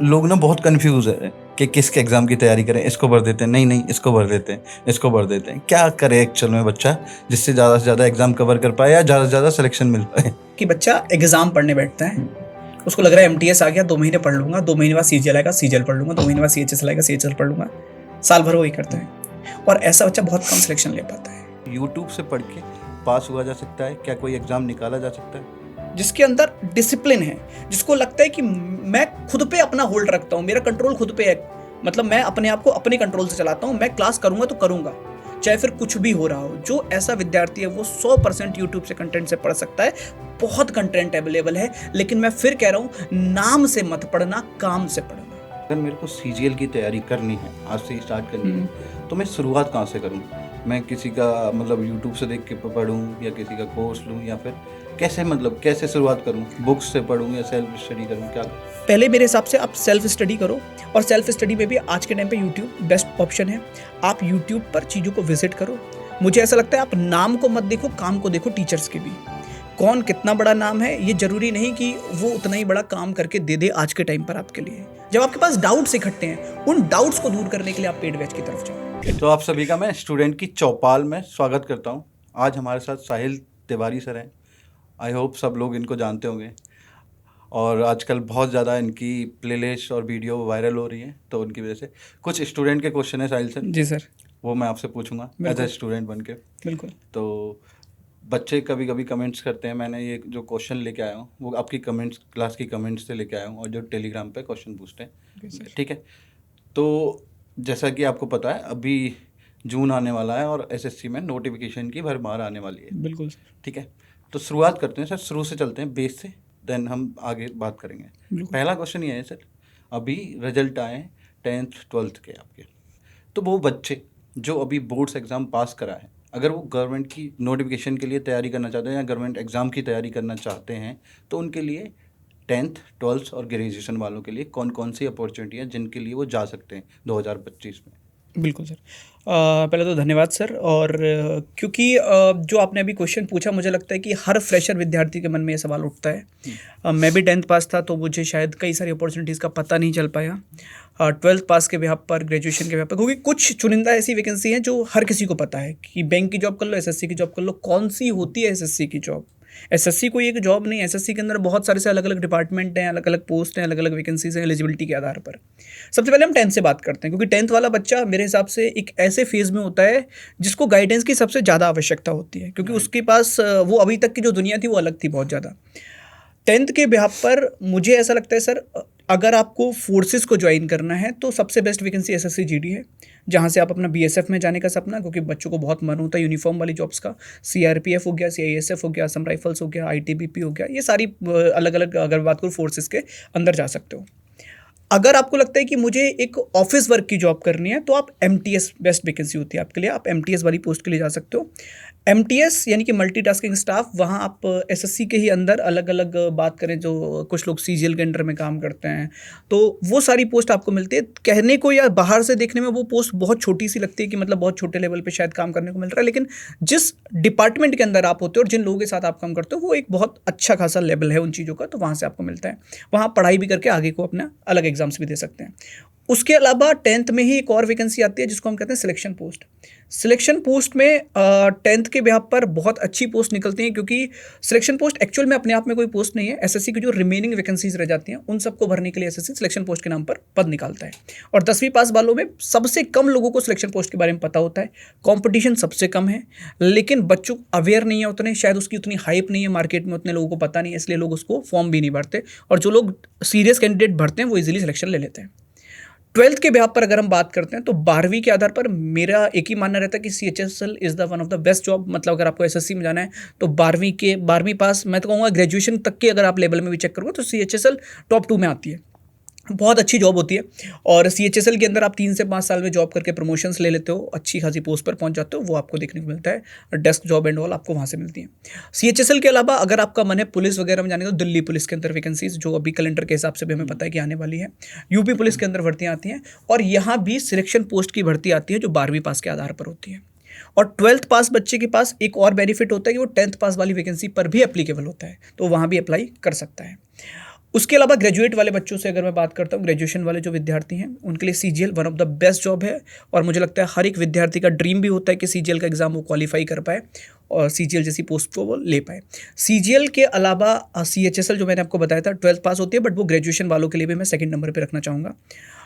लोग ना बहुत कंफ्यूज है कि किसके एग्ज़ाम की तैयारी करें, इसको भर देते हैं, नहीं नहीं इसको भर देते हैं, इसको भर देते हैं। क्या करे एक्चुअल में बच्चा जिससे ज़्यादा से ज़्यादा एग्ज़ाम कवर कर पाए या ज़्यादा से ज़्यादा सिलेक्शन मिल पाए? कि बच्चा एग्ज़ाम पढ़ने बैठता है, उसको लग रहा है एमटीएस आ गया, 2 महीने पढ़ लूँगा, 2 महीने बाद सीजीएल आएगा, सीजीएल पढ़ लूँगा, 2 महीने बाद सीएचएसएल आएगा, सीएचएसएल पढ़ लूँगा। साल भर वही करता है और ऐसा बच्चा बहुत कम सिलेक्शन ले पाता है। यूट्यूब से पढ़ के पास हुआ जा सकता है? क्या कोई एग्ज़ाम निकाला जा सकता है? जिसके अंदर डिसिप्लिन है, जिसको लगता है कि मैं खुद पे अपना होल्ड रखता हूँ, मेरा कंट्रोल खुद पे है, मतलब मैं अपने आप को अपने कंट्रोल से चलाता हूँ, मैं क्लास करूँगा तो करूँगा, चाहे फिर कुछ भी हो रहा हो। जो ऐसा विद्यार्थी है वो 100% यूट्यूब से कंटेंट से पढ़ सकता है। बहुत कंटेंट अवेलेबल है, लेकिन मैं फिर कह रहा हूँ, नाम से मत पढ़ना, काम से पढ़ना। अगर मेरे को सीजीएल की तैयारी करनी है, आज से ही स्टार्ट करनी है, तो मैं शुरुआत कहाँ से करूँ? मैं किसी का मतलब यूट्यूब से देख के पढ़ूँ या किसी का कोर्स लूँ, या फिर कैसे शुरुआत करूँ? बुक्स से पढ़ूँ या सेल्फ स्टडी करूँ, क्या करूँ? पहले मेरे हिसाब से आप सेल्फ स्टडी करो, और सेल्फ स्टडी में भी आज के टाइम पे यूट्यूब बेस्ट ऑप्शन है। आप यूट्यूब पर चीज़ों को विजिट करो। मुझे ऐसा लगता है आप नाम को मत देखो, काम को देखो। टीचर्स के भी कौन कितना बड़ा नाम है, ये जरूरी नहीं कि वो उतना ही बड़ा काम करके दे दे आज के टाइम पर आपके लिए। जब आपके पास डाउट्स इकट्ठे हैं, उन डाउट्स को दूर करने के लिए आप पेड बैच की तरफ जाओ। तो आप सभी का मैं स्टूडेंट की चौपाल में स्वागत करता हूँ। आज हमारे साथ साहिल तिवारी सर हैं। आई होप सब लोग इनको जानते होंगे, और आजकल बहुत ज़्यादा इनकी प्लेलिस्ट और वीडियो वायरल हो रही है, तो उनकी वजह से कुछ स्टूडेंट के क्वेश्चन है साहिल सर। जी सर। वो मैं आपसे पूछूंगा एज ए स्टूडेंट बन के। बिल्कुल। तो बच्चे कभी कभी कमेंट्स करते हैं, मैंने ये जो क्वेश्चन लेके आया हूँ वो आपकी कमेंट्स, क्लास की कमेंट्स से लेके आया हूँ, और जो टेलीग्राम पे क्वेश्चन पूछते हैं, ठीक है। तो जैसा कि आपको पता है अभी जून आने वाला है और एसएससी में नोटिफिकेशन की भरमार आने वाली है। बिल्कुल। ठीक है, तो शुरुआत करते हैं सर, शुरू से चलते हैं, बेस से, देन हम आगे बात करेंगे। पहला क्वेश्चन ये है सर, अभी रिजल्ट आए 10th 12th के आपके, तो वो बच्चे जो अभी बोर्ड्स एग्ज़ाम पास करा है, अगर वो गवर्नमेंट की नोटिफिकेशन के लिए तैयारी करना चाहते हैं या गवर्नमेंट एग्ज़ाम की तैयारी करना चाहते हैं, तो उनके लिए 10th 12th और ग्रेजुएशन वालों के लिए कौन कौन सी अपॉर्चुनिटी है जिनके लिए वो जा सकते हैं 2025 में? बिल्कुल सर। पहले तो धन्यवाद सर। और क्योंकि जो आपने अभी क्वेश्चन पूछा, मुझे लगता है कि हर फ्रेशर विद्यार्थी के मन में ये सवाल उठता है। मैं भी 10th पास था, तो मुझे शायद कई सारी अपॉर्चुनिटीज़ का पता नहीं चल पाया। 12th पास के बिहाफ पर, ग्रेजुएशन के बिहाफ पर, क्योंकि कुछ चुनिंदा ऐसी वैकेंसी हैं जो हर किसी को पता है कि बैंक की जॉब कर लो, एसएससी की जॉब कर लो। कौन सी होती है एसएससी की जॉब? एसएससी कोई एक जॉब नहीं है। एसएससी के अंदर बहुत सारे से अलग अलग डिपार्टमेंट हैं, अलग अलग पोस्ट हैं, अलग अलग वैकेंसीज हैं एलिजिबिलिटी के आधार पर। सबसे पहले हम 10th से बात करते हैं, क्योंकि 10th वाला बच्चा मेरे हिसाब से एक ऐसे फेज़ में होता है जिसको गाइडेंस की सबसे ज़्यादा आवश्यकता होती है, क्योंकि उसके पास वो अभी तक की जो दुनिया थी वो अलग थी बहुत ज़्यादा। 10th के बिहाफ पर मुझे ऐसा लगता है सर, अगर आपको फोर्सेस को ज्वाइन करना है तो सबसे बेस्ट वैकेंसी एसएससी जीडी है, जहाँ से आप अपना बीएसएफ में जाने का सपना, क्योंकि बच्चों को बहुत मन होता है यूनिफॉर्म वाली जॉब्स का। सीआरपीएफ हो गया, सीआईएसएफ हो गया, असम राइफल्स हो गया, आईटीबीपी हो गया, ये सारी अलग अलग अगर बात करूँ फोर्सेस के अंदर जा सकते हो। अगर आपको लगता है कि मुझे एक ऑफिस वर्क की जॉब करनी है, तो आप एमटीएस बेस्ट वैकेंसी होती है आपके लिए, आप एमटीएस वाली पोस्ट के लिए जा सकते हो। एमटीएस यानी कि मल्टीटास्किंग स्टाफ, वहाँ आप एसएससी के ही अंदर अलग अलग बात करें, जो कुछ लोग सीजीएल के अंडर में काम करते हैं, तो वो सारी पोस्ट आपको मिलती है। कहने को या बाहर से देखने में वो पोस्ट बहुत छोटी सी लगती है कि मतलब बहुत छोटे लेवल पे शायद काम करने को मिल रहा है, लेकिन जिस डिपार्टमेंट के अंदर आप होते हो और जिन लोगों के साथ आप काम करते हो, वो एक बहुत अच्छा खासा लेवल है उन चीज़ों का, तो वहाँ से आपको मिलता है। वहाँ पढ़ाई भी करके आगे को अपना अलग एग्जाम्स भी दे सकते हैं। उसके अलावा 10th में ही एक और वैकेंसी आती है जिसको हम कहते हैं सिलेक्शन पोस्ट। सिलेक्शन पोस्ट में 10th के बिहाफ पर बहुत अच्छी पोस्ट निकलती हैं, क्योंकि सिलेक्शन पोस्ट एक्चुअल में अपने आप में कोई पोस्ट नहीं है। एसएससी की जो रिमेनिंग वैकेंसीज रह जाती हैं उन सबको भरने के लिए एसएससी सिलेक्शन पोस्ट के नाम पर पद निकालता है, और 10वीं पास वालों में सबसे कम लोगों को सिलेक्शन पोस्ट के बारे में पता होता है। कॉम्पिटिशन सबसे कम है, लेकिन बच्चों अवेयर नहीं है उतने, शायद उसकी उतनी हाइप नहीं है मार्केट में, उतने लोगों को पता नहीं है, इसलिए लोग उसको फॉर्म भी नहीं भरते, और जो लोग सीरियस कैंडिडेट भरते हैं वो इजीली सिलेक्शन ले लेते हैं। 12th के बिहाफ पर अगर हम बात करते हैं, तो 12वीं के आधार पर मेरा एक ही मानना रहता है कि CHSL is the one of the best job. मतलब अगर आपको एसएससी में जाना है तो 12वीं पास, मैं तो कहूँगा ग्रेजुएशन तक के अगर आप लेवल में भी चेक करोगे तो सीएचएसएल टॉप 2 में आती है। बहुत अच्छी जॉब होती है, और सीएचएसएल के अंदर आप 3 से 5 साल में जॉब करके प्रमोशंस ले लेते हो, अच्छी खासी पोस्ट पर पहुंच जाते हो, वो आपको देखने को मिलता है। डेस्क जॉब एंड ऑल आपको वहाँ से मिलती है। सीएचएसएल के अलावा अगर आपका मन है पुलिस वगैरह में जाने का, तो दिल्ली पुलिस के अंदर वैकेंसीज जो अभी कैलेंडर के हिसाब से भी हमें पता है कि आने वाली है। यूपी पुलिस के अंदर भर्तियाँ आती हैं, और यहाँ भी सिलेक्शन पोस्ट की भर्ती आती है जो 12वीं पास के आधार पर होती है। और 12th पास बच्चे के पास एक और बेनिफिट होता है कि वो 10th पास वाली वैकेंसी पर भी एप्लीकेबल होता है, तो वहाँ भी अप्लाई कर सकता है। उसके अलावा ग्रेजुएट वाले बच्चों से अगर मैं बात करता हूँ, ग्रेजुएशन वाले जो विद्यार्थी हैं उनके लिए CGL one of the best job है। और मुझे लगता है हर एक विद्यार्थी का ड्रीम भी होता है कि सीजीएल का एग्ज़ाम वो क्वालिफाई कर पाए और सीजीएल जैसी पोस्ट को वो ले पाए। सीजीएल के अलावा सीएचएसएल जो मैंने आपको बताया था 12th पास होती है, बट वो ग्रेजुएशन वालों के लिए भी मैं सेकंड नंबर पे रखना चाहूँगा।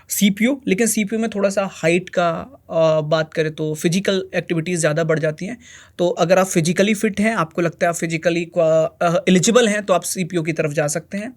सीपीयू, लेकिन सीपीयू में थोड़ा सा हाइट का बात करें तो फिजिकल एक्टिविटीज़ ज़्यादा बढ़ जाती हैं। तो अगर आप फिजिकली फिट हैं, आपको लगता है आप फिजिकली एलिजिबल हैं, तो आप सीपीयू की तरफ जा सकते हैं।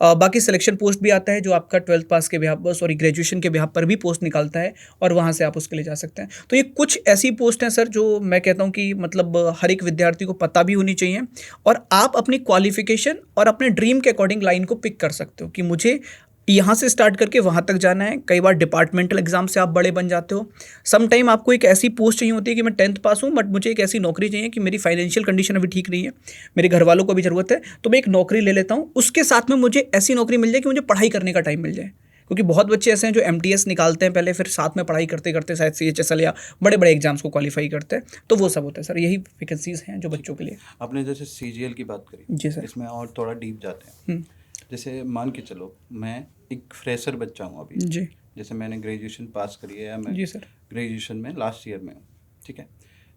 बाकी सिलेक्शन पोस्ट भी आता है जो आपका 12th पास के बिहाफ पर, सॉरी ग्रेजुएशन के बिहाफ पर भी पोस्ट निकालता है और वहाँ से आप उसके लिए जा सकते हैं। तो ये कुछ ऐसी पोस्ट हैं सर जो मैं कहता हूँ कि मतलब हर एक विद्यार्थी को पता भी होनी चाहिए, और आप अपनी क्वालिफिकेशन और अपने ड्रीम के अकॉर्डिंग लाइन को पिक कर सकते हो कि मुझे यहाँ से स्टार्ट करके वहाँ तक जाना है। कई बार डिपार्टमेंटल एग्जाम से आप बड़े बन जाते हो। सम टाइम आपको एक ऐसी पोस्ट चाहिए होती है कि मैं 10th पास हूँ, बट मुझे एक ऐसी नौकरी चाहिए कि मेरी फाइनेंशियल कंडीशन अभी ठीक नहीं है, मेरे घर वालों को भी ज़रूरत है, तो मैं एक नौकरी ले लेता हूँ। उसके साथ में मुझे ऐसी नौकरी मिल जाए कि मुझे पढ़ाई करने का टाइम मिल जाए, क्योंकि बहुत बच्चे ऐसे हैं जो MTS निकालते हैं पहले, फिर साथ में पढ़ाई करते करते शायद CHSL या बड़े बड़े एग्जाम्स को क्वालिफाई करते हैं। तो वो सब होता है सर, यही वैकेंसीज हैं जो बच्चों के लिए। आपने जैसे CGL की बात करी जी सर। इसमें और थोड़ा डीप जाते हैं। जैसे मान के चलो मैं एक फ्रेशर बच्चा हूँ अभी जी। जैसे मैंने ग्रेजुएशन पास करी है या मैं जी सर। ग्रेजुएशन में लास्ट ईयर में हूँ, ठीक है।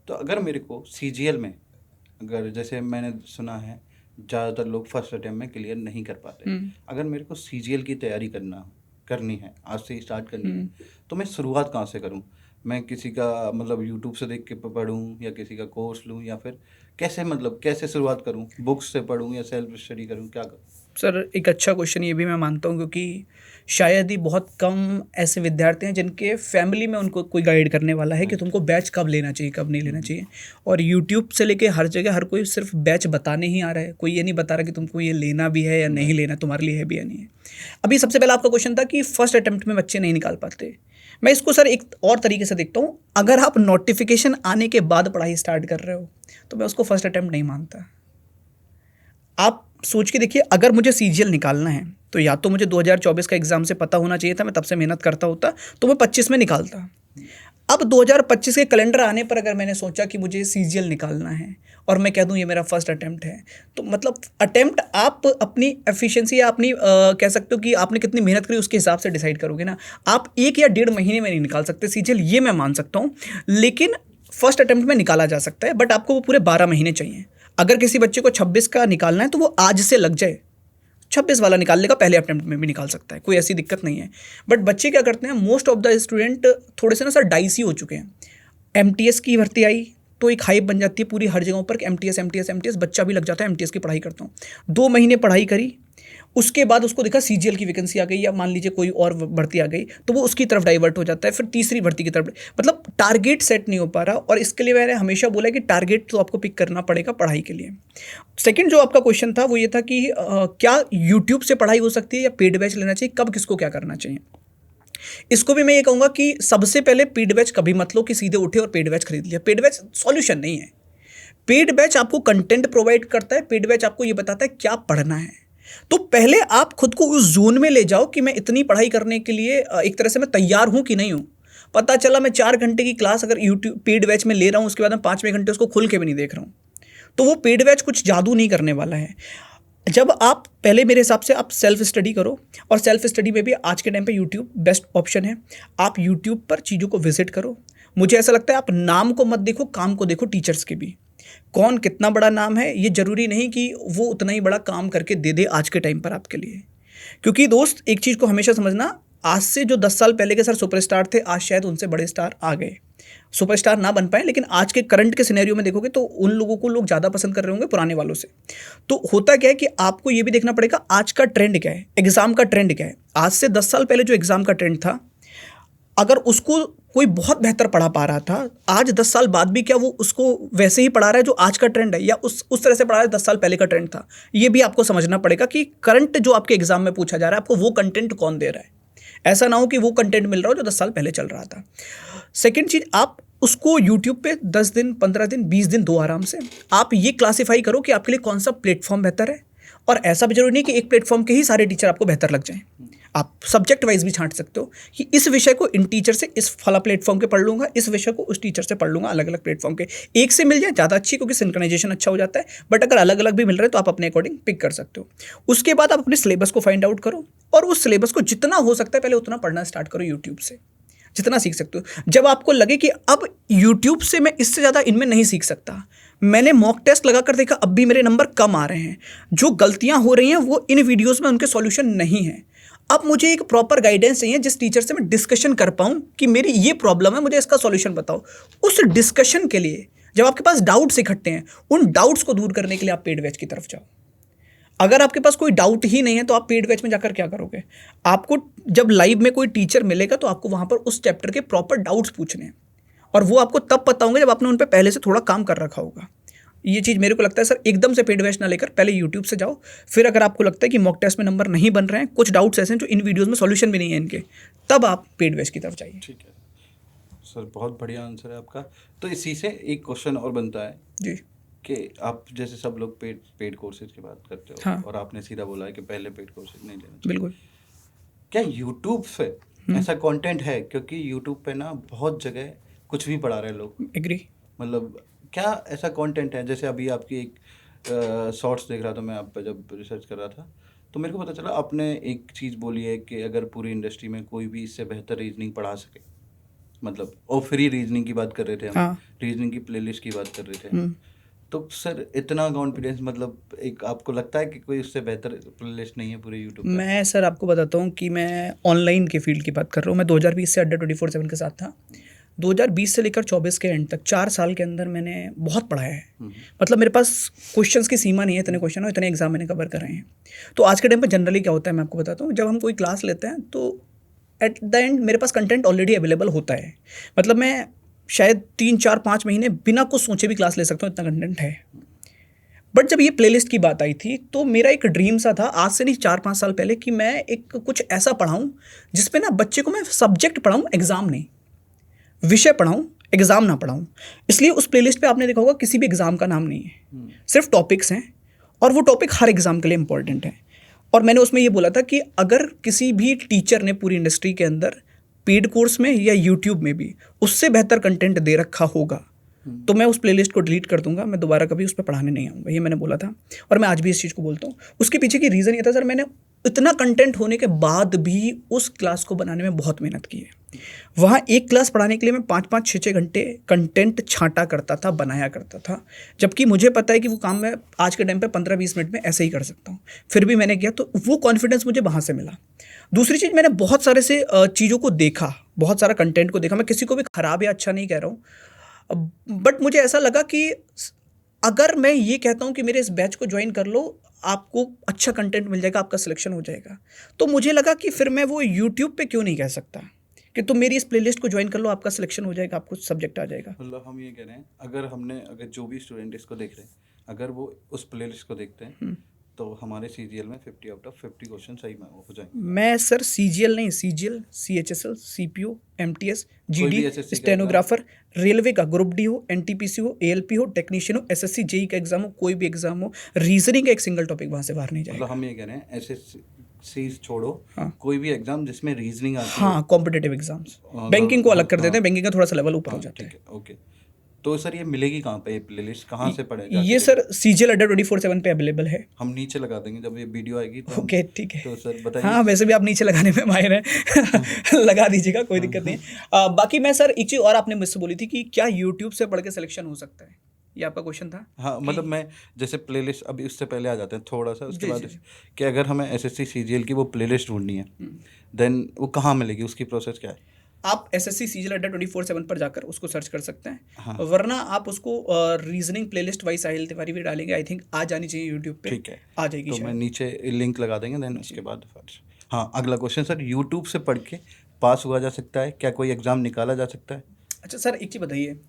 तो अगर मेरे को CGL में, अगर जैसे मैंने सुना है ज़्यादातर लोग फर्स्ट अटेम्प्ट में क्लियर नहीं कर पाते, अगर मेरे को CGL की तैयारी करनी है, आज से स्टार्ट करनी है, तो मैं शुरुआत कहाँ से करूँ? मैं किसी का मतलब यूट्यूब से देख के पढ़ूँ या किसी का कोर्स लूँ, या फिर कैसे शुरुआत करूँ? बुक्स से पढ़ूँ या सेल्फ स्टडी करूँ, क्या करूँ? सर एक अच्छा क्वेश्चन ये भी मैं मानता हूँ, क्योंकि शायद ही बहुत कम ऐसे विद्यार्थी हैं जिनके फैमिली में उनको कोई गाइड करने वाला है कि तुमको बैच कब लेना चाहिए, कब नहीं लेना चाहिए। और यूट्यूब से लेके हर जगह हर कोई सिर्फ बैच बताने ही आ रहा है, कोई ये नहीं बता रहा कि तुमको ये लेना भी है या नहीं लेना, तुम्हारे लिए है भी या नहीं है। अभी सबसे पहला आपका क्वेश्चन था कि फर्स्ट अटेम्प्ट में बच्चे नहीं निकाल पाते। मैं इसको सर एक और तरीके से देखता हूँ, अगर आप नोटिफिकेशन आने के बाद पढ़ाई स्टार्ट कर रहे हो तो मैं उसको फर्स्ट अटेम्प्ट नहीं मानता। आप सोच के देखिए, अगर मुझे CGL निकालना है तो या तो मुझे 2024 का एग्ज़ाम से पता होना चाहिए था, मैं तब से मेहनत करता होता तो मैं 25 में निकालता। अब 2025 के कैलेंडर आने पर अगर मैंने सोचा कि मुझे CGL निकालना है और मैं कह दूं ये मेरा फर्स्ट अटेम्प्ट है, तो मतलब अटेम्प्ट आप अपनी एफिशिएंसी या अपनी कह सकते हो कि आपने कितनी मेहनत करी उसके हिसाब से डिसाइड करोगे ना। आप 1 या 1.5 महीने में नहीं निकाल सकते CGL, ये मैं मान सकता हूँ, लेकिन फर्स्ट अटेम्प्ट में निकाला जा सकता है, बट आपको वो पूरे 12 महीने चाहिए। अगर किसी बच्चे को 26 का निकालना है तो वो आज से लग जाए, 26 वाला निकाल लेगा, पहले अटेम्प्ट में भी निकाल सकता है, कोई ऐसी दिक्कत नहीं है। बट बच्चे क्या करते हैं, मोस्ट ऑफ द स्टूडेंट थोड़े से ना सर डाइसी हो चुके हैं। MTS की भर्ती आई तो एक हाइप बन जाती है पूरी हर जगहों पर कि MTS, बच्चा भी लग जाता है MTS की पढ़ाई करता हूँ। 2 महीने पढ़ाई करी, उसके बाद उसको देखा CGL की वैकेंसी आ गई या मान लीजिए कोई और भर्ती आ गई, तो वो उसकी तरफ डाइवर्ट हो जाता है, फिर तीसरी भर्ती की तरफ, मतलब टारगेट सेट नहीं हो पा रहा। और इसके लिए मैंने हमेशा बोला कि टारगेट तो आपको पिक करना पड़ेगा पढ़ाई के लिए। सेकंड जो आपका क्वेश्चन था वो ये था कि क्या यूट्यूब से पढ़ाई हो सकती है या पेड बैच लेना चाहिए, कब किसको क्या करना चाहिए। इसको भी मैं ये कहूँगा कि सबसे पहले पेड बैच कभी मत लो कि सीधे उठे और पेड बैच खरीद लिया। पेड बैच सॉल्यूशन नहीं है। पेड बैच आपको कंटेंट प्रोवाइड करता है, पेड बैच आपको ये बताता है क्या पढ़ना है। तो पहले आप खुद को उस जोन में ले जाओ कि मैं इतनी पढ़ाई करने के लिए एक तरह से मैं तैयार हूँ कि नहीं हूँ। पता चला मैं 4 घंटे की क्लास अगर यूट्यूब पेड बैच में ले रहा हूँ, उसके बाद मैं 5वें घंटे उसको खुल के भी नहीं देख रहा हूँ, तो वो पेड बैच कुछ जादू नहीं करने वाला है। जब आप पहले मेरे हिसाब से आप सेल्फ स्टडी करो, और सेल्फ स्टडी में भी आज के टाइम पे यूट्यूब बेस्ट ऑप्शन है। आप यूट्यूब पर चीज़ों को विजिट करो। मुझे ऐसा लगता है आप नाम को मत देखो, काम को देखो। टीचर्स के भी कौन कितना बड़ा नाम है, ये ज़रूरी नहीं कि वो उतना ही बड़ा काम करके दे दे आज के टाइम पर आपके लिए। क्योंकि दोस्त एक चीज़ को हमेशा समझना, आज से जो 10 साल पहले के सर सुपरस्टार थे, आज शायद उनसे बड़े स्टार आ गए। सुपरस्टार ना बन पाए, लेकिन आज के करंट के सिनेरियो में देखोगे तो उन लोगों को लोग ज़्यादा पसंद कर रहे होंगे पुराने वालों से। तो होता क्या है कि आपको ये भी देखना पड़ेगा आज का ट्रेंड क्या है, एग्ज़ाम का ट्रेंड क्या है। आज से 10 साल पहले जो एग्ज़ाम का ट्रेंड था, अगर उसको कोई बहुत बेहतर पढ़ा पा रहा था, आज 10 साल बाद भी क्या वो उसको वैसे ही पढ़ा रहा है जो आज का ट्रेंड है, या उस तरह से पढ़ा रहा है 10 साल पहले का ट्रेंड था। ये भी आपको समझना पड़ेगा कि करंट जो आपके एग्जाम में पूछा जा रहा है, आपको वो कंटेंट कौन दे रहा है। ऐसा ना हो कि वो कंटेंट मिल रहा हो जो 10 साल पहले चल रहा था। सेकेंड चीज़, आप उसको यूट्यूब पे 10 दिन, 15 दिन, 20 दिन दो आराम से। आप ये क्लासीफाई करो कि आपके लिए कौन सा प्लेटफॉर्म बेहतर है, और ऐसा भी जरूरी नहीं कि एक प्लेटफॉर्म के ही सारे टीचर आपको बेहतर लग जाएं। आप सब्जेक्ट वाइज भी छांट सकते हो कि इस विषय को इन टीचर से इस फला प्लेटफॉर्म के पढ़ लूँगा, इस विषय को उस टीचर से पढ़ लूँगा, अलग अलग प्लेटफॉर्म के। एक से मिल जाए ज़्यादा अच्छी, क्योंकि सिंक्रोनाइजेशन अच्छा हो जाता है, बट अगर अलग अलग भी मिल रहे हैं तो आप अपने अकॉर्डिंग पिक कर सकते हो। उसके बाद आप अपने सिलेबस को फाइंड आउट करो और उस सिलेबस को जितना हो सकता है पहले उतना पढ़ना स्टार्ट करो यूट्यूब से, जितना सीख सकते हो। जब आपको लगे कि अब यूट्यूब से मैं इससे ज़्यादा इनमें नहीं सीख सकता, मैंने मॉक टेस्ट लगा कर देखा, अब भी मेरे नंबर कम आ रहे हैं, जो गलतियां हो रही हैं वो इन वीडियोस में उनके सॉल्यूशन नहीं है, अब मुझे एक प्रॉपर गाइडेंस चाहिए जिस टीचर से मैं डिस्कशन कर पाऊँ कि मेरी ये प्रॉब्लम है, मुझे इसका सॉल्यूशन बताओ। उस डिस्कशन के लिए जब आपके पास डाउट्स इकट्ठे हैं, उन डाउट्स को दूर करने के लिए आप पेड बैच की तरफ जाओ। अगर आपके पास कोई डाउट ही नहीं है तो आप पेड बैच में जाकर क्या करोगे? आपको जब लाइव में कोई टीचर मिलेगा तो आपको वहाँ पर उस चैप्टर के प्रॉपर डाउट्स पूछने हैं, और वो आपको तब पता होंगे जब आपने उन पर पहले से थोड़ा काम कर रखा होगा। ये चीज़ मेरे को लगता है सर, एकदम से पेड बैच ना लेकर पहले यूट्यूब से जाओ, फिर अगर आपको लगता है कि मॉक टेस्ट में नंबर नहीं बन रहे हैं, कुछ डाउट्स ऐसे हैं जो इन वीडियोज़ में सॉल्यूशन भी नहीं है इनके, तब आप पेड बैच की तरफ जाइए। ठीक है सर, बहुत बढ़िया आंसर है आपका। तो इसी से एक क्वेश्चन और बनता है जी कि आप जैसे सब लोग पेड कोर्सेज की बात करते हो, हाँ। और आपने सीधा बोला है कि पहले पेड कोर्सेज नहीं लेना चाहिए। बिल्कुल। क्या यूट्यूब पे ऐसा कंटेंट है? क्योंकि यूट्यूब पे ना बहुत जगह कुछ भी पढ़ा रहे हैं लोग, एग्री। मतलब क्या ऐसा कंटेंट है? जैसे अभी आपकी एक शॉर्ट्स देख रहा था मैं, आप पे जब रिसर्च कर रहा था तो मेरे को पता चला आपने एक चीज़ बोली है कि अगर पूरी इंडस्ट्री में कोई भी इससे बेहतर रीजनिंग पढ़ा सके, मतलब और फ्री रीजनिंग की बात कर रहे थे हम, हाँ। रीजनिंग की प्लेलिस्ट की बात कर रहे थे हम। तो सर इतना कॉन्फिडेंस, मतलब एक आपको लगता है कि कोई उससे बेहतर प्लेलिस्ट नहीं है पूरे यूट्यूब पे? मैं सर आपको बताता हूँ कि मैं ऑनलाइन के फील्ड की बात कर रहा हूँ। मैं 2020 से अड्डा 24/7 के साथ था। 2020 से लेकर 24 के एंड तक 4 साल के अंदर मैंने बहुत पढ़ाया है। मतलब मेरे पास क्वेश्चंस की सीमा नहीं है, इतने क्वेश्चन हो, इतने एग्जाम मैंने कवर कर रहे हैं। तो आज के टाइम पे जनरली क्या होता है मैं आपको बताता हूँ, जब हम कोई क्लास लेते हैं तो एट द एंड मेरे पास कंटेंट ऑलरेडी अवेलेबल होता है। मतलब मैं शायद 3, 4, 5 महीने बिना कुछ सोचे भी क्लास ले सकता हूँ, इतना कंटेंट है। बट जब ये प्लेलिस्ट की बात आई थी तो मेरा एक ड्रीम सा था, आज से नहीं 4-5 साल पहले, कि मैं एक कुछ ऐसा पढ़ाऊँ जिसपे ना बच्चे को मैं सब्जेक्ट पढ़ाऊँ, एग्ज़ाम नहीं, विषय पढ़ाऊँ, एग्ज़ाम ना पढ़ाऊँ। इसलिए उस प्लेलिस्ट पे आपने देखा होगा किसी भी एग्ज़ाम का नाम नहीं है, सिर्फ टॉपिक्स हैं, और वो टॉपिक हर एग्ज़ाम के लिए इंपॉर्टेंट है। और मैंने उसमें ये बोला था कि अगर किसी भी टीचर ने पूरी इंडस्ट्री के अंदर पेड कोर्स में या यूट्यूब में भी उससे बेहतर कंटेंट दे रखा होगा तो मैं उस प्लेलिस्ट को डिलीट कर दूंगा, मैं दोबारा कभी उस पर पढ़ाने नहीं आऊँगा। ये मैंने बोला था और मैं आज भी इस चीज़ को बोलता हूँ। उसके पीछे की रीज़न ये था सर, मैंने इतना कंटेंट होने के बाद भी उस क्लास को बनाने में बहुत मेहनत की है। वहाँ एक क्लास पढ़ाने के लिए मैं 5-5, 6-6 घंटे कंटेंट छांटा करता था, बनाया करता था, जबकि मुझे पता है कि वो काम मैं आज के टाइम पे 15-20 मिनट में ऐसे ही कर सकता हूँ। फिर भी मैंने किया, तो वो कॉन्फिडेंस मुझे वहाँ से मिला। दूसरी चीज़, मैंने बहुत सारे से चीज़ों को देखा, बहुत सारा कंटेंट को देखा। मैं किसी को भी ख़राब या अच्छा नहीं कह रहा हूँ, बट मुझे ऐसा लगा कि अगर मैं ये कहता हूँ कि मेरे इस बैच को ज्वाइन कर लो, आपको अच्छा कंटेंट मिल जाएगा, आपका सिलेक्शन हो जाएगा, तो मुझे लगा कि फिर मैं वो यूट्यूब पे क्यों नहीं कह सकता कि तुम मेरी इस प्लेलिस्ट को ज्वाइन कर लो, आपका सिलेक्शन हो जाएगा, आपको सब्जेक्ट आ जाएगा। मतलब हम ये कह रहे हैं, अगर जो भी स्टूडेंट इसको देख रहे हैं, अगर वो उस प्लेलिस्ट को देखते हैं तो हमारे CGL में 50 आउट ऑफ 50 क्वेश्चन सही में हो जाएंगे। मैं सर CGL नहीं, CGL, CHSL, CPO, MTS, कोई भी GD, SSC का स्टेनोग्राफर, रेलवे का ग्रुप D हो, NTPC हो, ALP हो, टेक्नीशियन हो, SSC JEE का एग्जाम हो, कोई भी एग्जाम हो, रीजनिंग का एक सिंगल टॉपिक वहाँ से बाहर नहीं मतलब जाएगा। हम ये कह रहे हैं SSC छोड़ो, हाँ। कोई भी एग्जाम जिसमें रीजनिंग आती है। हाँ, कॉम्पिटेटिव एग्जाम्स। बैंकिंग को अलग कर देते हैं, बैंकिंग का थोड़ा सा लेवल ऊपर हो हाँ, जाता है। ठीक है, ओके। तो सर ये मिलेगी कहाँ पे, ये प्लेलिस्ट कहाँ से पढ़े जाके? ये सर CGL अड्डा 24/7 पे अवेलेबल है। हम नीचे लगा देंगे जब ये वीडियो आएगी तो ओके, ठीक है। तो सर बताइए। हाँ, वैसे भी आप नीचे लगाने में माहिर हैं लगा दीजिएगा, कोई दिक्कत नहीं है। बाकी मैं सर एक चीज़ और आपने मुझसे बोली थी कि क्या यूट्यूब से पढ़ के सिलेक्शन हो सकता है, ये आपका क्वेश्चन था। हाँ, मतलब मैं जैसे प्लेलिस्ट, अभी उससे पहले आ जाते हैं थोड़ा सा, उसके जी, बाद जी। कि अगर हमें SSC CGL की वो प्लेलिस्ट ढूंढनी है, देन वो कहाँ मिलेगी, उसकी प्रोसेस क्या है? आप SSC CGL अड्डा 24/7 पर जाकर उसको सर्च कर सकते हैं। हाँ। वरना आप उसको रीजनिंग प्लेलिस्ट वाइज साहिल तिवारी भी डालेंगे, आई थिंक आ जानी चाहिए यूट्यूब पे। ठीक है, आ जाएगी तो मैं शायद। नीचे लिंक लगा देंगे, देन उसके बाद हाँ, अगला क्वेश्चन सर, यूट्यूब से पढ़ के पास हुआ जा सकता है क्या? कोई एग्ज़ाम निकाला जा सकता है? अच्छा सर, एक चीज़ बताइए,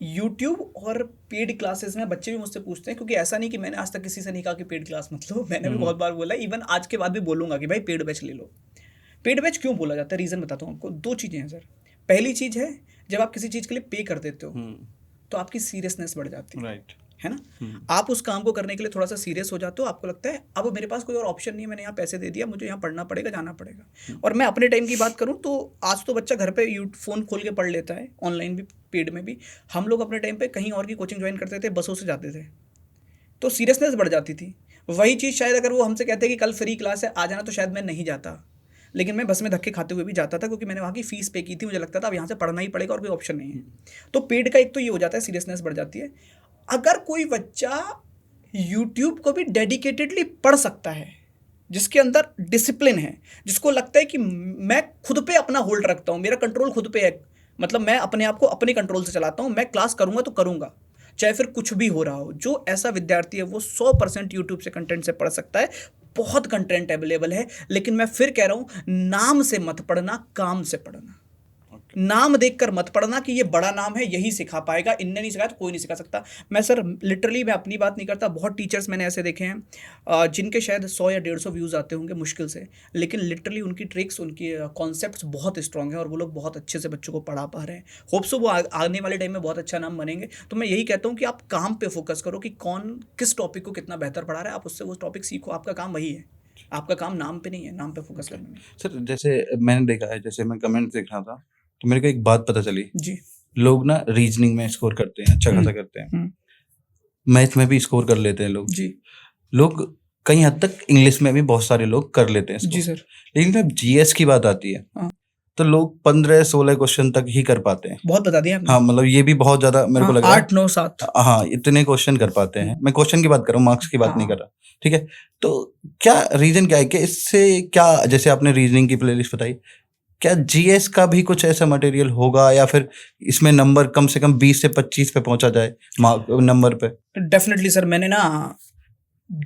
यूट्यूब और पेड क्लासेस में बच्चे भी मुझसे पूछते हैं, क्योंकि ऐसा नहीं कि मैंने आज तक किसी से नहीं कहा कि पेड क्लास मत लो, मैंने भी बहुत बार बोला, इवन आज के बाद भी बोलूँगा कि भाई पेड बैच ले लो। पेड बैच क्यों बोला जाता है, रीज़न बताता हूँ आपको। 2 चीज़ें हैं सर। पहली चीज़ है, जब आप किसी चीज़ के लिए पे कर देते हो तो आपकी सीरियसनेस बढ़ जाती है। राइट। है ना। आप उस काम को करने के लिए थोड़ा सा सीरियस हो जाते हो, आपको लगता है अब मेरे पास कोई और ऑप्शन नहीं है, मैंने यहाँ पैसे दे दिया, मुझे यहाँ पढ़ना पड़ेगा, जाना पड़ेगा। और मैं अपने टाइम की बात करूँ तो आज तो बच्चा घर पे फ़ोन खोल के पढ़ लेता है, ऑनलाइन भी, पेड में भी। हम लोग अपने टाइम पे कहीं और की कोचिंग ज्वाइन करते थे, बसों से जाते थे, तो सीरियसनेस बढ़ जाती थी। वही चीज़ शायद अगर वो हमसे कहते कि कल फ्री क्लास है, आ जाना, तो शायद मैं नहीं जाता, लेकिन मैं बस में धक्के खाते हुए भी जाता था, क्योंकि मैंने वहाँ की फ़ीस पे की थी। मुझे लगता था अब यहाँ से पढ़ना ही पड़ेगा और कोई ऑप्शन नहीं है। तो पेड का एक तो ये हो जाता है, सीरियसनेस बढ़ जाती है। अगर कोई बच्चा यूट्यूब को भी डेडिकेटेडली पढ़ सकता है, जिसके अंदर डिसिप्लिन है, जिसको लगता है कि मैं खुद पे अपना होल्ड रखता हूँ, मेरा कंट्रोल खुद पे है, मतलब मैं अपने आप को अपने कंट्रोल से चलाता हूँ, मैं क्लास करूँगा तो करूँगा, चाहे फिर कुछ भी हो रहा हो। जो ऐसा विद्यार्थी है वो 100% यूट्यूब से कंटेंट से पढ़ सकता है। बहुत कंटेंट अवेलेबल है, लेकिन मैं फिर कह रहा हूँ, नाम से मत पढ़ना, काम से पढ़ना। नाम देखकर मत पढ़ना कि ये बड़ा नाम है, यही सिखा पाएगा, इनने नहीं सिखाया तो कोई नहीं सिखा सकता। मैं सर लिटरली, मैं अपनी बात नहीं करता, बहुत टीचर्स मैंने ऐसे देखे हैं जिनके शायद 100 या 150 व्यूज़ आते होंगे मुश्किल से, लेकिन लिटरली उनकी ट्रिक्स, उनकी कॉन्सेप्ट्स बहुत स्ट्रांग है और वो लोग बहुत अच्छे से बच्चों को पढ़ा पा रहे हैं। होप सो वो आने वाले टाइम में बहुत अच्छा नाम बनेंगे। तो मैं यही कहता हूँ कि आप काम पे फोकस करो कि कौन किस टॉपिक को कितना बेहतर पढ़ा रहा है, आप उससे वो टॉपिक सीखो। आपका काम वही है, आपका काम नाम पे नहीं है, नाम पे फोकस करने में। सर जैसे मैंने देखा है, जैसे मैं कमेंट देख रहा था, तो मेरे को एक बात पता चली जी, लोग ना रीजनिंग में स्कोर करते हैं, अच्छा खासा करते हैं, मैथ में भी स्कोर कर लेते हैं लोग जी लोग कई हद तक इंग्लिश में भी बहुत सारे लोग कर लेते हैं जी score। सर, लेकिन जब जीएस की बात आती है हाँ। तो लोग 15-16 क्वेश्चन तक ही कर पाते हैं। बहुत बता दिया आपने। हाँ, मतलब ये भी बहुत ज्यादा मेरे को लग रहा है। 8 9 7 हाँ, इतने क्वेश्चन कर पाते हैं। मैं क्वेश्चन की बात कर रहा हूँ, मार्क्स की बात नहीं कर रहा, ठीक है। तो क्या रीजन क्या है कि इससे क्या, जैसे आपने रीजनिंग की प्लेलिस्ट बताई, क्या जीएस का भी कुछ ऐसा मटेरियल होगा या फिर इसमें नंबर कम से कम 20 से 25 पे पहुंचा जाए नंबर पे? डेफिनेटली सर, मैंने ना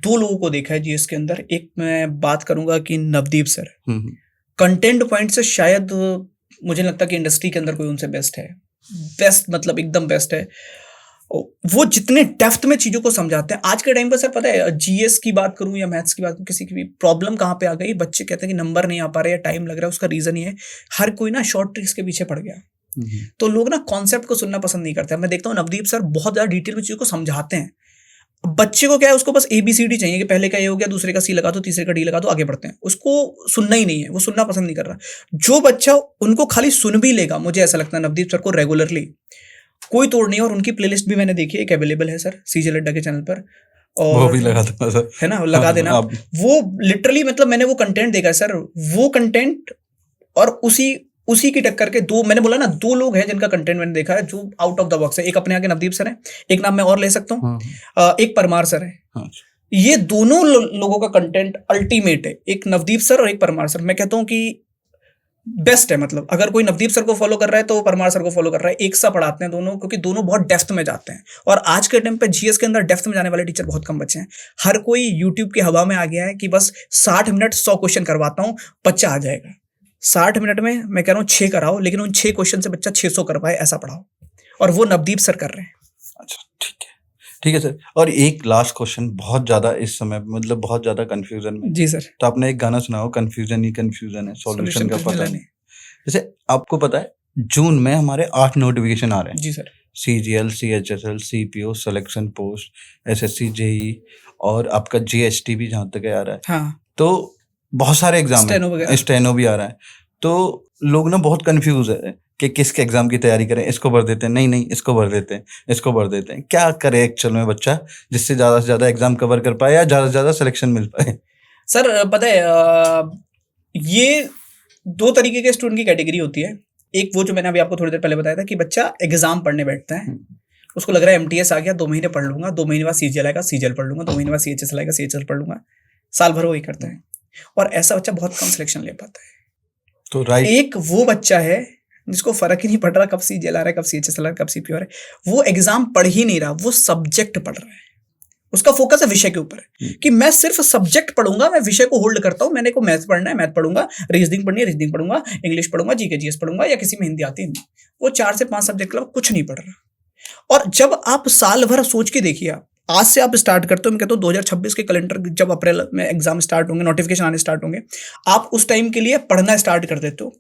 2 लोगों को देखा है जीएस के अंदर। एक मैं बात करूंगा कि नवदीप सर, कंटेंट पॉइंट से शायद मुझे लगता है कि इंडस्ट्री के अंदर कोई उनसे बेस्ट है, बेस्ट मतलब एकदम बेस्ट है। वो जितने डेप्थ में चीज़ों को समझाते हैं आज के टाइम पर सर, पता है जीएस की बात करूं या मैथ्स की बात करूं, किसी की भी प्रॉब्लम कहाँ पे आ गई, बच्चे कहते हैं कि नंबर नहीं आ पा रहे या टाइम लग रहा है। उसका रीज़न ये है, हर कोई ना शॉर्ट ट्रिक्स के पीछे पड़ गया, तो लोग ना कॉन्सेप्ट को सुनना पसंद नहीं करते। मैं देखता हूँ नवदीप सर बहुत ज़्यादा डिटेल में चीज़ों को समझाते हैं। बच्चे को क्या है, उसको बस ABCD चाहिए कि पहले का ये हो गया, दूसरे का C लगा दो, तीसरे का D लगा दो, आगे बढ़ते हैं। उसको सुनना ही नहीं है, वो सुनना पसंद नहीं कर रहा। जो बच्चा उनको खाली सुन भी लेगा, मुझे ऐसा लगता है नवदीप सर को रेगुलरली कोई तोड़ नहीं है। और उनकी प्लेलिस्ट भी मैंने देखी है, एक अवेलेबल है सर CJ लड्डा के चैनल पर, और वो भी लगा देना सर, है ना, लगा देना। वो लिटरली मतलब मैंने वो कंटेंट देखा है सर, वो कंटेंट और उसी की टक्कर के दो, मैंने बोला ना 2 लोग हैं जिनका कंटेंट मैंने देखा है जो आउट ऑफ द बॉक्स है। एक अपने आगे नवदीप सर है, एक नाम मैं और ले सकता हूँ, एक परमार सर है। ये दोनों लोगों का कंटेंट अल्टीमेट है, एक नवदीप सर और एक परमार सर। मैं कहता हूँ कि बेस्ट है, मतलब अगर कोई नवदीप सर को फॉलो कर रहा है तो परमार सर को फॉलो कर रहा है। एक सा पढ़ाते हैं दोनों, क्योंकि दोनों बहुत डेप्थ में जाते हैं। और आज के टाइम पे जीएस के अंदर डेप्थ में जाने वाले टीचर बहुत कम बचे हैं। हर कोई यूट्यूब की हवा में आ गया है कि बस 60 मिनट 100 क्वेश्चन करवाता हूँ, बच्चा आ जाएगा। 60 मिनट में मैं कह रहा हूँ 6 कराओ, लेकिन उन 6 क्वेश्चन से बच्चा 600 कर पाए, ऐसा पढ़ाओ। और वो नवदीप सर कर रहे हैं। अच्छा, ठीक है सर। और एक लास्ट क्वेश्चन, बहुत ज्यादा इस समय मतलब बहुत ज्यादा कंफ्यूजन में। जी सर। तो आपने एक गाना सुना हो, कंफ्यूजन ही कंफ्यूजन है, सॉल्यूशन का पता नहीं। जैसे आपको पता है जून में हमारे 8 नोटिफिकेशन आ रहे हैं। जी sir. CGL, CHSL, CPO, selection post, SSC, JE और आपका GST भी जहाँ तक आ रहा है। हाँ। तो बहुत सारे एग्जाम है, स्टेनो भी आ रहा है। तो लोग ना बहुत कंफ्यूज है कि किसके एग्जाम की तैयारी करें, इसको भर देते हैं, नहीं इसको भर देते हैं, इसको भर देते हैं। क्या करे एक्चुअल में बच्चा, जिससे ज्यादा से ज्यादा एग्जाम कवर कर पाए या ज्यादा से ज्यादा सिलेक्शन मिल पाए? सर पता है ये 2 तरीके के स्टूडेंट की कैटेगरी होती है। एक वो जो मैंने अभी आपको थोड़ी देर पहले बताया था कि बच्चा एग्जाम पढ़ने बैठता है, उसको लग रहा है MTS आ गया, 2 महीने पढ़ लूंगा, 2 महीने बाद CGL आएगा, CGL पढ़ लूंगा, 2 महीने बाद CHSL आएगा, CHSL पढ़ लूंगा, साल भर वही करता है। और ऐसा बच्चा बहुत कम सिलेक्शन ले पाता है। तो राइट, एक वो बच्चा है जिसको फर्क ही नहीं पड़ रहा कब CGL आ रहा है, कब CHSL आ रहा है, कब CPO आ रहा है। वो एग्जाम पढ़ ही नहीं रहा, वो सब्जेक्ट पढ़ रहा है। उसका फोकस है विषय के ऊपर कि मैं सिर्फ सब्जेक्ट पढ़ूंगा, मैं विषय को होल्ड करता हूं। मैंने को मैथ पढ़ना है, मैथ पढ़ूंगा, रीजनिंग पढ़नी है, रीजनिंग पढ़ूंगा, इंग्लिश पढ़ूंगा, GK GS पढ़ूंगा, या किसी में हिंदी आती है हिंदी। वो 4 से 5 सब्जेक्ट के अलावा कुछ नहीं पढ़ रहा। और जब आप साल भर सोच के देखिए, आप आज से आप स्टार्ट करते हो, मैं कहता हूँ 2026 के कैलेंडर जब अप्रैल में एग्जाम स्टार्ट होंगे, नोटिफिकेशन आने स्टार्ट होंगे, आप उस टाइम के लिए पढ़ना स्टार्ट कर देते हो।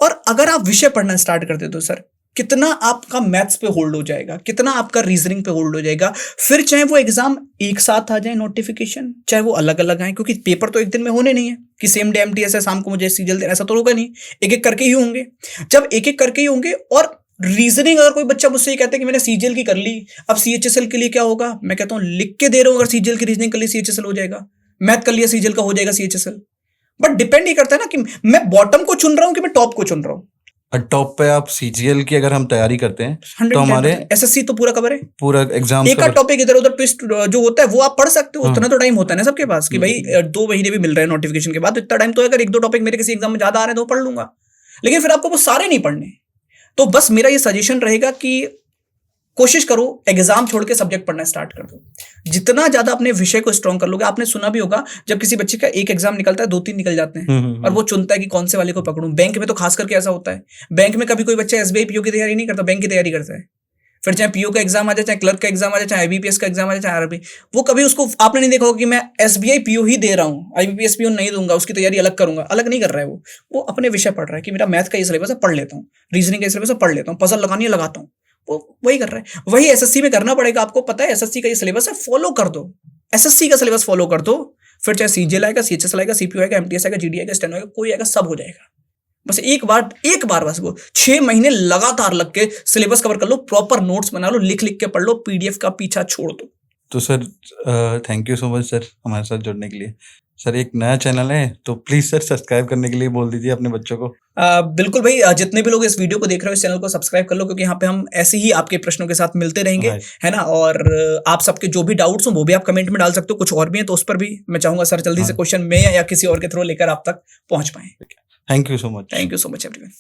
और अगर आप विषय पढ़ना स्टार्ट कर देते हो सर, कितना आपका मैथ्स पे होल्ड हो जाएगा, कितना आपका रीजनिंग पे होल्ड हो जाएगा। फिर चाहे वो एग्जाम एक साथ आ जाए नोटिफिकेशन, चाहे वो अलग अलग आए, क्योंकि पेपर तो एक दिन में होने नहीं है कि सेम डे एमटीएस है शाम को मुझे सीजल देना, ऐसा तो होगा नहीं, एक एक करके ही होंगे। जब एक एक करके ही होंगे, और रीजनिंग अगर कोई बच्चा मुझसे ये कहता है कि मैंने सीजीएल की कर ली, अब सीएचएसएल के लिए क्या होगा, मैं कहता हूँ लिख के दे रहा हूँ, अगर सीजीएल की रीजनिंग कर ली सीएचएसएल हो जाएगा, मैथ कर लिया सीजीएल का हो जाएगा सीएचएसएल। बट डिपेंड ही करता है ना कि मैं बॉटम को चुन रहा हूँ कि मैं टॉप को चुन रहा हूँ। और टॉप पे आप सीजीएल की अगर हम तैयारी करते हैं 110% तो हमारे एसएससी तो पूरा कवर है, पूरा एग्जाम एक आध टॉपिक इधर उधर ट्विस्ट जो होता है वो आप पढ़ सकते हो, उतना तो टाइम होता है ना सबके पास कि भाई 2 महीने भी मिल रहे हैं नोटिफिकेशन के बाद, तो इतना टाइम तो अगर 1-2 टॉपिक मेरे किसी एग्जाम में ज्यादा आ रहे हैं तो पढ़ लूंगा। लेकिन फिर आपको वो सारे नहीं पढ़ने। तो बस मेरा ये सजेशन रहेगा कि कोशिश करो एग्जाम छोड़ के सब्जेक्ट पढ़ना स्टार्ट कर दो। जितना ज्यादा अपने विषय को स्ट्रॉन्ग कर लोगे, आपने सुना भी होगा जब किसी बच्चे का एक एग्जाम निकलता है 2-3 निकल जाते हैं और वो चुनता है कि कौन से वाले को पकड़ूं। बैंक में तो खास करके ऐसा होता है, बैंक में कभी कोई बच्चा एसबीआई पीओ की तैयारी नहीं करता, बैंक की तैयारी करता है। फिर चाहे पीओ का एग्जाम आ जाए, चाहे क्लर्क का एग्जाम आ जाए, चाहे आईबीपीएस का एग्जाम आ जाए, चाहे आरबी, वो कभी उसको आपने नहीं देखा होगा कि मैं एसबीआई पीओ ही दे रहा हूँ, आईबीपीएस पीओ नहीं दूंगा, उसकी तैयारी अलग करूंगा। अलग नहीं कर रहा है वो अपने विषय पढ़ रहा है कि मेरा मैथ का ये सिलेबस है पढ़ लेता हूँ, रीजनिंग का सिलेबस है पढ़ लेता हूँ, पजल लगानी है लगाता हूँ, वो वही कर रहा है। वही एसएससी में करना पड़ेगा आपको, पता है एसएससी का ये सिलेबस है, फॉलो कर दो, एसएससी का सिलेबस फॉलो कर दो। फिर चाहे सीजीएल आएगा, सीएचएसएल आएगा, सीपीओ आएगा, एमटीएस आएगा, जीडी आएगा, स्टेनो आएगा, कोई आएगा, सब हो जाएगा। बस एक बार बस वो 6 महीने लगातार लग के सिलेबस कवर कर लो, प्रॉपर नोट्स बना लो, लिख लिख के पढ़ लो, पीडीएफ का पीछा छोड़ दो। तो sir thank you so much sir हमारे साथ जुड़ने के लिए। सर एक नया चैनल है तो प्लीज सर सब्सक्राइब करने के लिए बोल दीजिए अपने बच्चों को। बिल्कुल भाई, जितने भी लोग इस वीडियो को देख रहे हो इस चैनल को सब्सक्राइब कर लो, क्योंकि यहाँ पे हम ऐसे ही आपके प्रश्नों के साथ मिलते रहेंगे, है ना। और आप सबके जो भी डाउट्स हो वो भी आप कमेंट में डाल सकते हो, कुछ और भी है तो उस पर भी मैं चाहूंगा सर जल्दी से क्वेश्चन में या किसी और के थ्रू लेकर आप तक पहुंच पाए। Thank you so much. Thank you so much everyone.